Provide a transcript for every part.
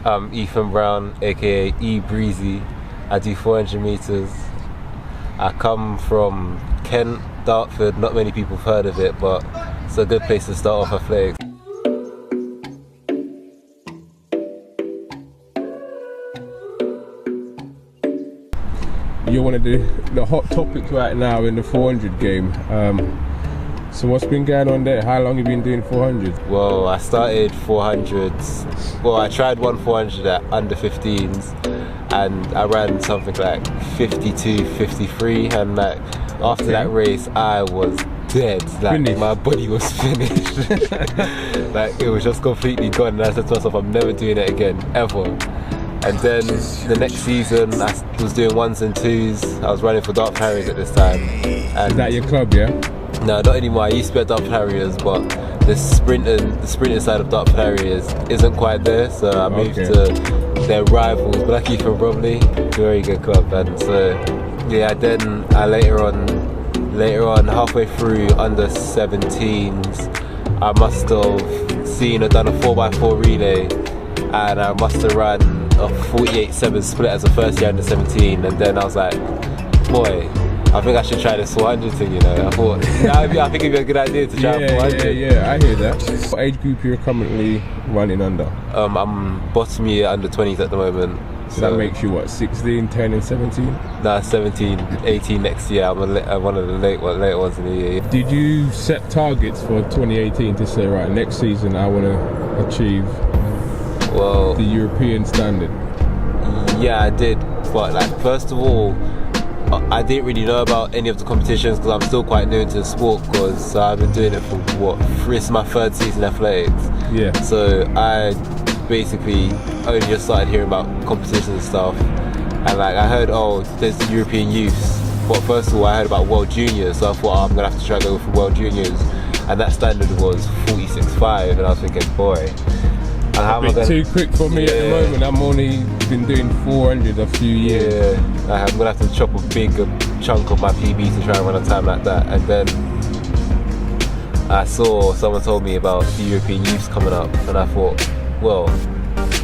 I'm Ethan Brown, aka E Breezy. I do 400 meters. I come from Kent, Dartford. Not many people have heard of it, but it's a good place to start off athletics. You're one of the hot topics right now in the 400 game. So what's been going on there? How long have you been doing 400? Well, I started 400s. Well, I tried one 400 at under 15s, and I ran something like 52, 53, and like after that race, I was dead. Like finished. My body was finished. Like it was just completely gone. And I said to myself, I'm never doing it again, ever. And then the next season, I was doing 1s and 2s. I was running for Dartford Harriers at this time. And Is that your club, yeah? no, not anymore. I used to be at Dartford Harriers, but the sprinting side of Dartford Harriers isn't quite there. So I moved to their rivals, Blackheath and Bromley. Very good club. And so yeah, then I later on, halfway through under 17s, I must have seen or done a 4x4 relay, and I must have run a 48-7 split as a first year under 17, and then I was like, boy, I think I should try this 400 thing, you know. I thought, I think it'd be a good idea to try 400. Yeah, I hear that. What age group you're currently running under? I'm bottom year under 20s at the moment. So that makes you what, 16, 10 and 17? Nah, 17, 18 next year. I'm one of the later ones in the year. Did you set targets for 2018 to say, right, next season I want to achieve the European standard? Yeah, I did. But like, first of all, I didn't really know about any of the competitions because I'm still quite new into the sport, because I've been doing it for this is my third season in athletics. Yeah. So I basically only just started hearing about competitions and stuff, and like I heard, there's the European Youths, but first of all I heard about World Juniors, so I thought, I'm gonna have to try to go for World Juniors, and that standard was 46.5, and I was thinking, boy, and how am I gonna... too quick for me at the moment. I'm only been doing 400 a few years. Yeah, I'm gonna have to chop a big chunk of my PB to try and run a time like that. And then I saw someone told me about the European Youths coming up, and I thought, well,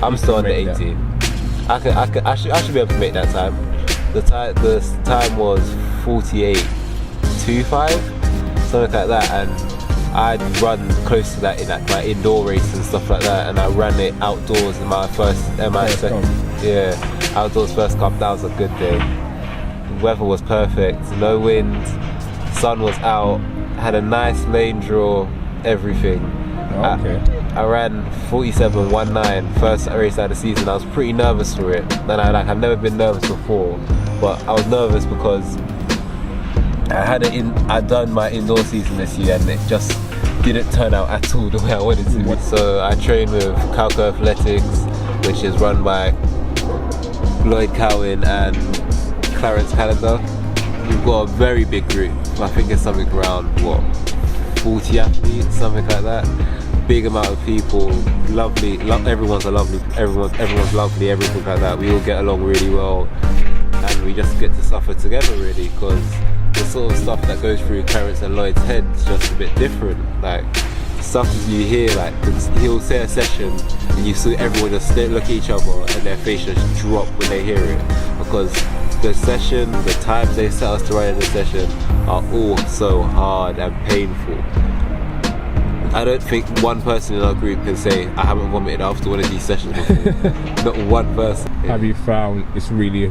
I'm still under 18. I should be able to make that time. The time was 48.25, something like that, and I'd run close to that in like my indoor race and stuff like that, and I ran it outdoors in my outdoors first comp. That was a good day. The weather was perfect, no wind, sun was out, had a nice lane draw, everything. I ran 47.19 first race out of the season. I was pretty nervous for it, and I've never been nervous before, but I was nervous because I'd done my indoor season this year, and it just didn't turn out at all the way I wanted it to. So I train with Calco Athletics, which is run by Lloyd Cowan and Clarence Callender. We've got a very big group. I think it's something around 40 athletes, something like that. Big amount of people, lovely. Everyone's lovely, everything like that. We all get along really well, and we just get to suffer together really, because the sort of stuff that goes through Clarence and Lloyd's head is just a bit different. Like stuff that you hear, like he'll say a session and you see everyone just look at each other and their face just drop when they hear it, because the session, the times they set us to run in the session are all so hard and painful. I don't think one person in our group can say, I haven't vomited after one of these sessions before. Not one person. Have you found it's really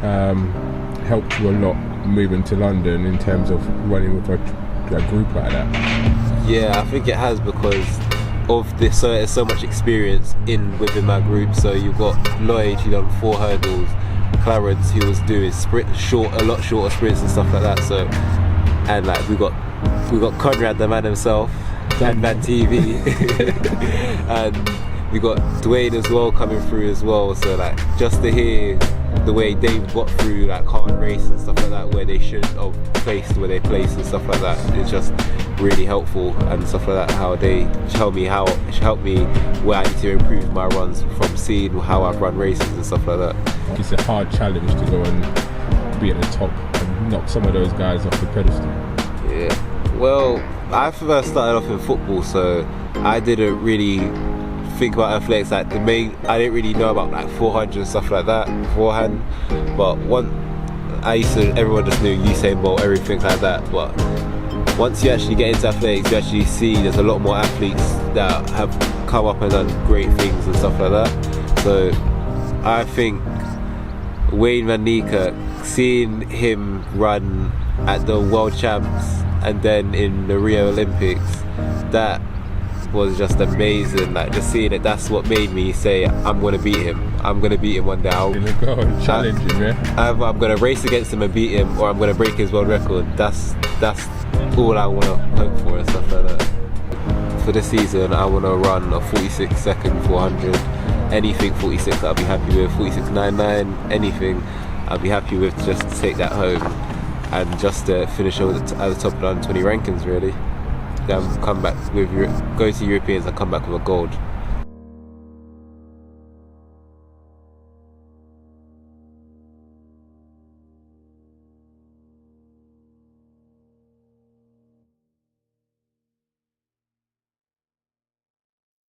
helped you a lot moving to London in terms of running with a group like that? Yeah, I think it has, because of this. So there's so much experience within my group. So you've got Lloyd, who done 4 hurdles, Clarence, who was doing a lot shorter sprints and stuff like that. So, and like we got Conrad, the man himself, and Van TV, and we got Dwayne as well coming through as well. So like just to hear the way they got through like hard races and stuff like that, where they shouldn't have placed where they placed and stuff like that, it's just really helpful and stuff like that. How they help me where I need to improve my runs from seeing how I've run races and stuff like that. It's a hard challenge to go and be at the top and knock some of those guys off the pedestal. Yeah, well, I first started off in football, so I didn't really think about athletics, like I didn't really know about like 400 and stuff like that beforehand, but everyone just knew Usain Bolt, everything like that. But once you actually get into athletics, you actually see there's a lot more athletes that have come up and done great things and stuff like that. So I think Wayne van Niekerk, seeing him run at the World Champs and then in the Rio Olympics, that was just amazing. Like just seeing it, that's what made me say I'm gonna beat him. I'm gonna beat him one day. Challenge him, yeah. I'm gonna race against him and beat him, or I'm gonna break his world record. That's all I wanna hope for and stuff like that. For this season, I wanna run a 46-second 400. Anything 46 I'll be happy with. 46.99, anything I'll be happy with, just to take that home and just to finish at the top of the 120 rankings really. Come back with go to Europeans and come back with a gold.